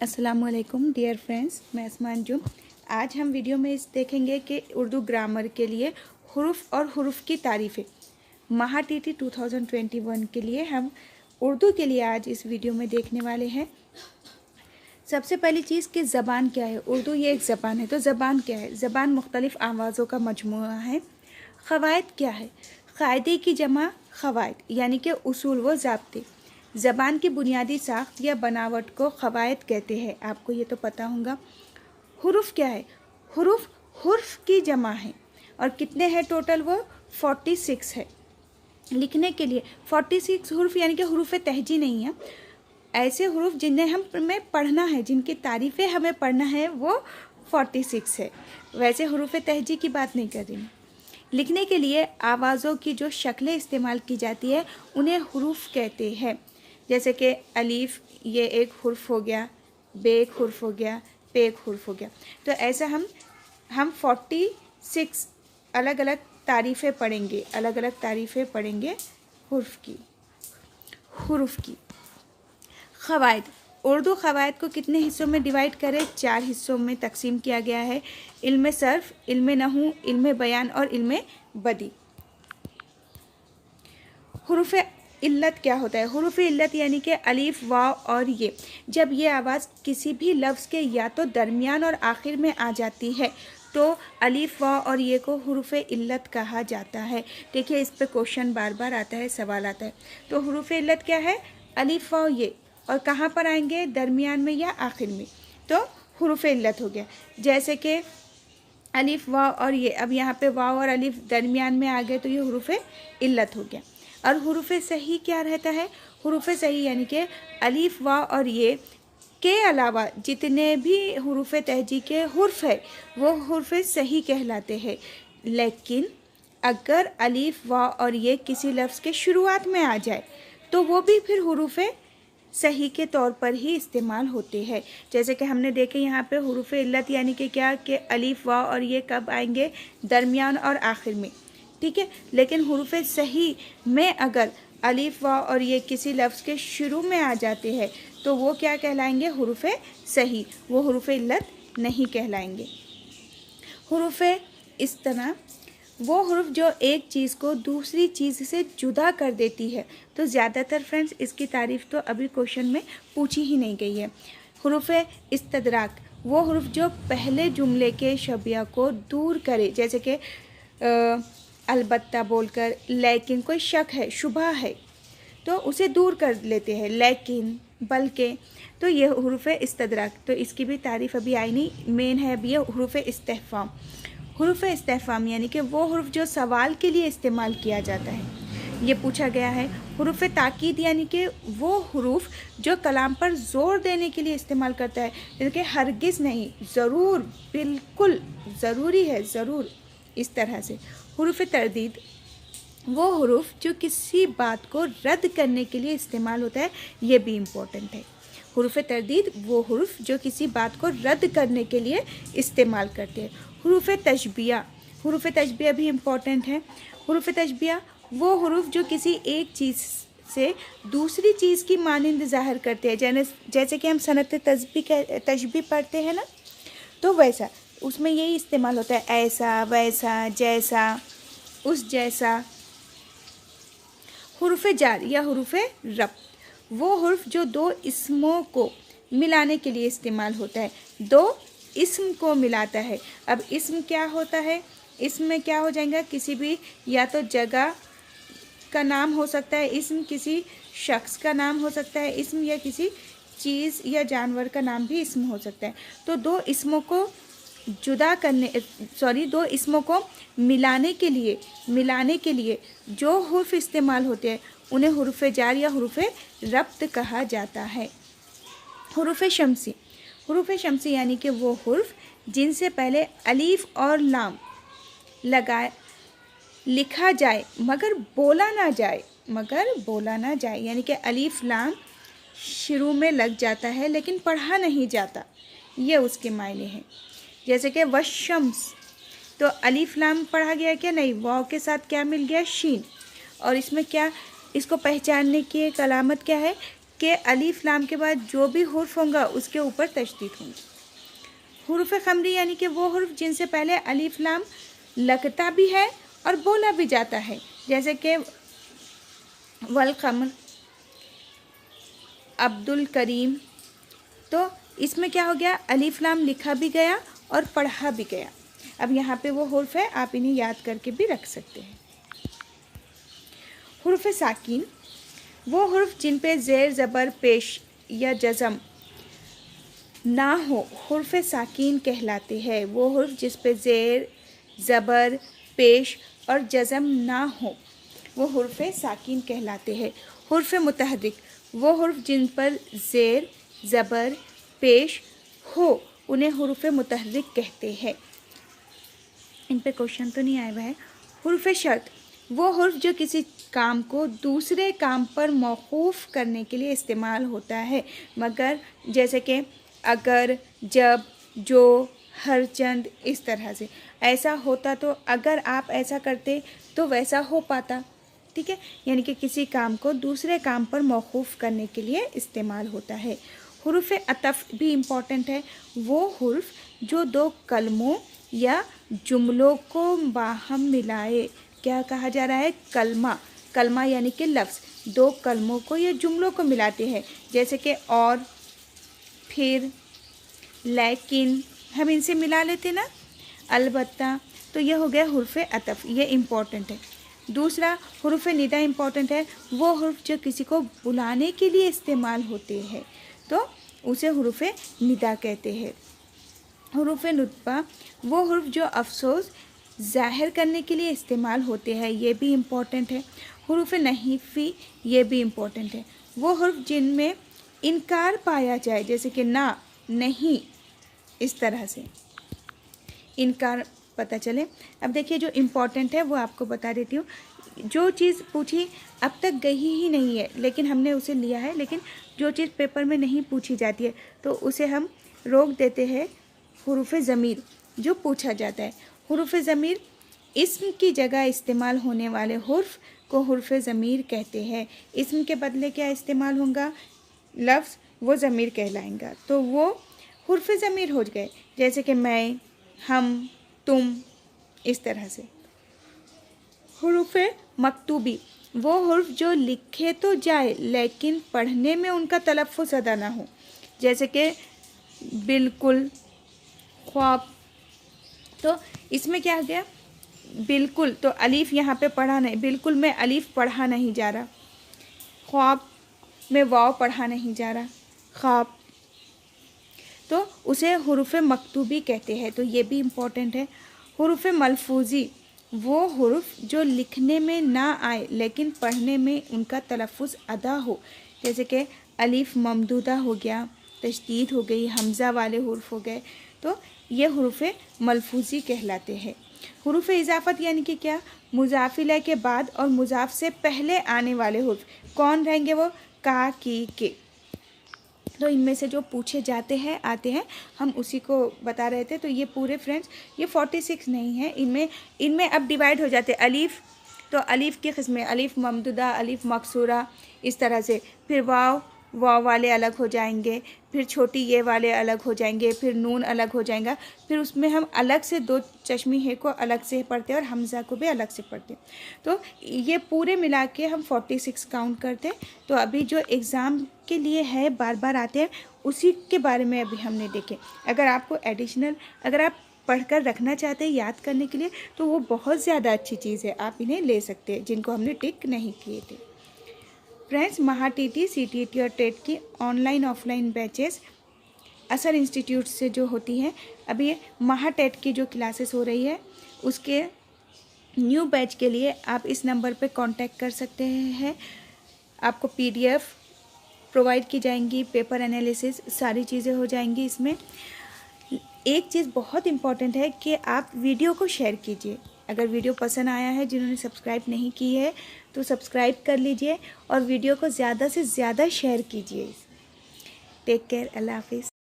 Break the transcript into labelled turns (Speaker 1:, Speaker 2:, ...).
Speaker 1: अस्सलामुअलैकुम dear friends, मैं अस्मा अंजुम। आज हम वीडियो में देखेंगे कि उर्दू ग्रामर के लिए हुरूफ और हुरूफ की तारीफ़ें। महा टीटी 2021 के लिए हम उर्दू के लिए आज इस वीडियो में देखने वाले हैं। सबसे पहली चीज़ कि ज़बान क्या है। उर्दू ये एक ज़बान है, तो ज़बान क्या है? ज़बान मुख्तलिफ़ आवाज़ों का मजमूआ है। क़वायद क्या है? क़ायदे की जमा क़वायद, यानी कि उसूल व ज़ाब्ते। ज़बान की बुनियादी साख्त या बनावट को क़वायद कहते हैं, आपको ये तो पता होगा। हुरूफ क्या है? हुरूफ हुर्फ की जमा है और कितने हैं टोटल? वो 46 है। लिखने के लिए 46 हुरूफ, यानी कि हुरूफ तहजी नहीं है। ऐसे हुरूफ जिन्हें हमें पढ़ना है, जिनकी तारीफ़ें हमें पढ़ना है, वो 46 है। वैसे हुरूफ तहजी की बात नहीं कर रही मैं। लिखने के लिए आवाज़ों की जो शक्लें इस्तेमाल की जाती है उन्हें हुरूफ कहते हैं। जैसे कि अलीफ, ये एक हुर्फ हो गया, बे एक हुर्फ हो गया, पे एक हुर्फ हो गया। तो ऐसा हम 46 अलग अलग तारीफ़ें पढ़ेंगे, अलग अलग तारीफ़ें पढ़ेंगे हुरूफ की। क़वायद, उर्दू क़वायद को कितने हिस्सों में डिवाइड करें? 4 हिस्सों में तकसीम किया गया है। इल्म सर्फ़, इल्म नहू, इल्म बयान और इल्म बदी। हुरूफ इल्लत क्या होता है? हुरूफ इल्लत यानी कि अलीफ, वाव और ये, जब ये आवाज़ किसी भी लफ्ज़ के या तो दरमियान और आखिर में आ जाती है तो अलीफ, वाव और ये को हुरूफ इल्लत कहा जाता है। देखिए, इस पे क्वेश्चन बार बार आता है, सवाल आता है। तो हुरूफ इल्लत क्या है? अलीफ, वाव, ये, और कहाँ पर आएंगे? दरमियान में या आखिर में, तो हुरूफ इल्लत हो गया। जैसे कि अलीफ, वाव और ये, अब यहाँ पे वाव और अलीफ दरमियान में आ गए तो ये हुरूफ इल्लत हो गया। और हुरूफ सही क्या रहता है? हुरूफ सही यानी कि अलीफ, वाव और ये के अलावा जितने भी हुरूफ तहजी के हुर्फ है वो हुरूफ सही कहलाते हैं। लेकिन अगर अलीफ, वाव और ये किसी लफ्ज़ के शुरुआत में आ जाए तो वो भी फिर हुरूफ सही के तौर पर ही इस्तेमाल होते हैं। जैसे कि हमने देखे यहाँ पे हुरूफ इल्लत यानी कि क्या, कि अलीफ, वाव और ये कब आएंगे? दरमियान और आखिर में, ठीक है। लेकिन हुरूफ सही में अगर अलीफ, वाव और ये किसी लफ्ज़ के शुरू में आ जाते हैं तो वो क्या कहलाएंगे? हुरूफ सही, वो हुरूफ इल्लत नहीं कहलाएंगे। हुरूफ इस तरह वो हुरूफ जो एक चीज़ को दूसरी चीज़ से जुदा कर देती है। तो ज़्यादातर फ्रेंड्स इसकी तारीफ़ तो अभी क्वेश्चन में पूछी ही नहीं गई है। हुरूफ इस्तदराक, वो हुरूफ जो पहले जुमले के शबिया को दूर करे, जैसे कि अलबत्ता बोलकर, लेकिन कोई शक है, शुबह है, तो उसे दूर कर लेते हैं, लेकिन, बल्कि, तो ये हुरूफ इस्तदराक। तो इसकी भी तारीफ़ अभी आई नहीं, मेन है अभी ये हुरूफ इस्तिफ़हाम। हुरूफ इस्तिफ़हाम यानी कि वो हुरूफ जो सवाल के लिए इस्तेमाल किया जाता है। ये पूछा गया है। हुरूफ ताकीद यानी कि वो हुरूफ जो कलाम पर ज़ोर देने के लिए इस्तेमाल करता है, जैसे कि हरगिज़ नहीं, ज़रूर, बिल्कुल, ज़रूरी है, ज़रूर, इस तरह से। हुरूफ तरदीद, वो हुरूफ जो किसी बात को रद्द करने के लिए इस्तेमाल होता है, ये भी इम्पोर्टेंट है। हुरूफ तरदीद वो हुरूफ जो किसी बात को रद्द करने के लिए इस्तेमाल करते हैं। हुरूफ तशबिया, हुरूफ तशबिया भी इम्पोर्टेंट है। हुरूफ तशबिया वो हुरूफ जो किसी एक चीज़ से दूसरी चीज़ की मानिंद ज़ाहिर करते हैं। जैसे कि हम सनत तशबी पढ़ते हैं ना, तो वैसा उसमें यही इस्तेमाल होता है, ऐसा, वैसा, जैसा, उस जैसा। हुरूफ जार या हुरूफ रब्त, वो हुर्फ जो दो इस्मों को मिलाने के लिए इस्तेमाल होता है, दो इस्म को मिलाता है। अब इस्म क्या होता है? इस्म में क्या हो जाएगा? किसी भी या तो जगह का नाम हो सकता है इस्म, किसी शख्स का नाम हो सकता है इस्म, या किसी चीज़ या जानवर का नाम भी इस्म हो सकता है। तो दो इस्मों को दो इस्मों को मिलाने के लिए जो हुर्फ इस्तेमाल होते हैं उन्हें हुरूफ जार या हुरूफ रब्त कहा जाता है। हुरूफ शम्सी, हुरूफ शम्सी यानी कि वो हुर्फ जिनसे पहले अलीफ और लाम लिखा जाए मगर बोला ना जाए, यानी कि अलीफ लाम शुरू में लग जाता है लेकिन पढ़ा नहीं जाता, ये उसके मायने हैं। जैसे कि वशम्स, तो अलीफ लाम पढ़ा गया क्या? नहीं, वाव के साथ क्या मिल गया? शीन। और इसमें क्या, इसको पहचानने की एक अलामत क्या है? के अलीफ लाम के बाद जो भी हुर्फ होगा उसके ऊपर तशदीद होंगी। हुरूफ खमरी यानी कि वो हुर्फ जिनसे पहले अलीफ लाम लगता भी है और बोला भी जाता है, जैसे कि वल कमर, अब्दुल करीम। तो इसमें क्या हो गया, अलीफ लाम लिखा भी गया और पढ़ा भी गया। अब यहाँ पे वो हुर्फ है, आप इन्हें याद करके भी रख सकते हैं। हुर्फ साकिन वो हुर्फ जिन पे ज़ेर ज़बर पेश या जज़म ना हो हुर्फ साकिन कहलाते हैं। वो हुर्फ जिस पे ज़ेर ज़बर पेश और जज़म ना हो वो हुर्फ साकिन कहलाते हैं। हुर्फ मुतहर्रिक वो हुर्फ जिन पर ज़ेर ज़बर पेश हो उन्हें हुर्फ मुतहर्रिक कहते हैं। इन पे क्वेश्चन तो नहीं आया हुआ है। हुर्फ शर्त वो हुर्फ जो किसी काम को दूसरे काम पर मौकूफ़ करने के लिए इस्तेमाल होता है, मगर जैसे कि अगर, जब, जो, हर चंद, इस तरह से। ऐसा होता तो अगर आप ऐसा करते तो वैसा हो पाता, ठीक है। यानी कि किसी काम को दूसरे काम पर मौकूफ़ करने के लिए इस्तेमाल होता है। हुर्फ अतफ़ भी इम्पॉर्टेंट है। वो हुर्फ जो दो कलमों या जुमलों को बाहम मिलाए, क्या कहा जा रहा है, कलमा। कलमा यानी कि लफ्ज़ दो कलमों को या जुमलों को मिलाते हैं, जैसे कि और, फिर, लेकिन, हम इनसे मिला लेते ना, अलबत्ता। तो यह हो गया हुर्फ अतफ़, ये इम्पॉर्टेंट है। दूसरा हुर्फ निदा इम्पॉर्टेंट है। वो हुर्फ जो किसी को बुलाने के लिए इस्तेमाल होते हैं तो उसे हुर्फ निदा कहते हैं। हुर्फ नुतबा वो हुर्फ जो अफसोस ज़ाहिर करने के लिए इस्तेमाल होते हैं, ये भी इम्पॉर्टेंट है। हुर्फ नहीफ़ी ये भी इम्पॉर्टेंट है। वो हुर्फ जिनमें इनकार पाया जाए, जैसे कि ना, नहीं, इस तरह से इनकार पता चले। अब देखिए जो इम्पॉर्टेंट है वो आपको बता देती हूँ। जो चीज़ पूछी अब तक गई ही नहीं है लेकिन हमने उसे लिया है, लेकिन जो चीज़ पेपर में नहीं पूछी जाती है तो उसे हम रोक देते हैं। हुरूफ ज़मीर जो पूछा जाता है। हुरूफ ज़मीर इस्म की जगह इस्तेमाल होने वाले हुर्फ को हुर्फ ज़मीर कहते हैं। इस्म के बदले क्या इस्तेमाल होगा, लफ्ज़, वो ज़मीर कहलाएगा, तो वो हुर्फ ज़मीर हो गए, जैसे कि मैं, हम, तुम, इस तरह से। हुरूफ मकतूबी वो हुर्फ जो लिखे तो जाए लेकिन पढ़ने में उनका तलफ़्फ़ुज़ अदा ना हो, जैसे कि बिल्कुल, ख्वाब। तो इसमें क्या हो गया, बिल्कुल तो अलीफ़ यहाँ पे पढ़ा नहीं, बिल्कुल में अलीफ़ पढ़ा नहीं जा रहा, ख्वाब में वाव पढ़ा नहीं जा रहा, ख्वाब, तो उसे हुरूफ मकतूबी कहते हैं। तो ये भी इम्पोर्टेंट है। हुरूफ मलफूज़ी वो हुर्फ जो लिखने में ना आए लेकिन पढ़ने में उनका तलफ़्फ़ुज़ अदा हो, जैसे कि अलीफ़ ममदूदा हो गया, तशदीद हो गई, हमज़ा वाले हुर्फ हो गए, तो ये हुरूफ मलफूज़ी कहलाते हैं। हुरूफ इजाफ़त यानी कि क्या, मुज़ाफ़ इलैह के बाद और मुज़ाफ़ से पहले आने वाले हुर्फ कौन रहेंगे, वो का, की, के। तो इनमें से जो पूछे जाते हैं आते हैं हम उसी को बता रहे थे। तो ये पूरे फ्रेंड्स ये 46 नहीं है, इनमें अब डिवाइड हो जाते हैं। अलीफ़, तो अलीफ़ की किस्में, अलीफ़ ममदूदा, अलीफ़ मकसूरा, इस तरह से। फिर वाव, वाव वाले अलग हो जाएंगे, फिर छोटी ये वाले अलग हो जाएंगे, फिर नून अलग हो जाएगा, फिर उसमें हम अलग से दो चश्मी है को अलग से पढ़ते हैं और हमज़ा को भी अलग से पढ़ते हैं। तो ये पूरे मिला के हम 46 काउंट करते हैं। तो अभी जो एग्ज़ाम के लिए है बार बार आते हैं उसी के बारे में अभी हमने देखे। अगर आपको एडिशनल अगर आप पढ़कर रखना चाहते हैं याद करने के लिए तो वो बहुत ज़्यादा अच्छी चीज़ है, आप इन्हें ले सकते हैं जिनको हमने टिक नहीं किए थे। फ्रेंड्स, महा टीटी, सीटीईटी और टेट की ऑनलाइन ऑफलाइन बैचेस असर इंस्टीट्यूट से जो होती हैं, अभी महा टेट की जो क्लासेस हो रही है उसके न्यू बैच के लिए आप इस नंबर पे कांटेक्ट कर सकते हैं। आपको पीडीएफ प्रोवाइड की जाएंगी, पेपर एनालिसिस सारी चीज़ें हो जाएंगी इसमें। एक चीज़ बहुत इम्पॉर्टेंट है कि आप वीडियो को शेयर कीजिए। अगर वीडियो पसंद आया है, जिन्होंने सब्सक्राइब नहीं की है तो सब्सक्राइब कर लीजिए और वीडियो को ज़्यादा से ज़्यादा शेयर कीजिए। टेक केयर, अल्लाह हाफिज़।